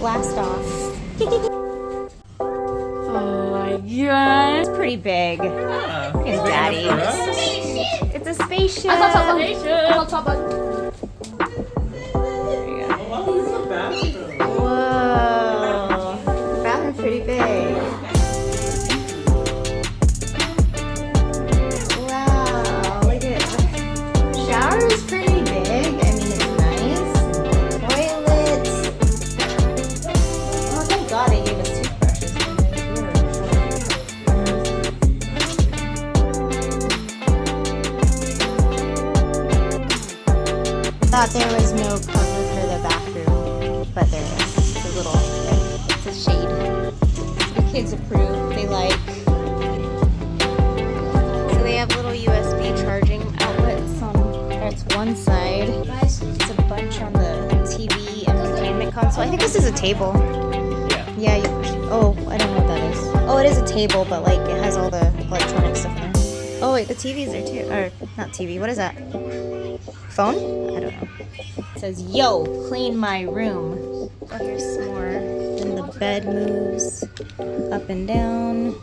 blast off. Oh my god. It's pretty big. Yeah. Look at Daddy. It's a spaceship. Oh, wow, this is a bathroom. Whoa. The bathroom's pretty big. Wow, look at it. The shower is pretty big. I mean, it's nice. Toilet. Oh, thank God they gave us toothbrushes. Thought there was no cover for the bathroom, but there is. It's a little, it's a shade. The kids approve. They like. So they have little USB charging outlets on. That's one side. It's a bunch on the TV entertainment console. I think this is a table. Yeah. Yeah. You push. Oh, I don't know what that is. Oh, it is a table, but like it has all the electronic stuff in there. Oh wait, the TV's there too. Or not TV. What is that? Phone? I don't know. It says, yo, clean my room. Oh, here's some more. Then the bed moves up and down.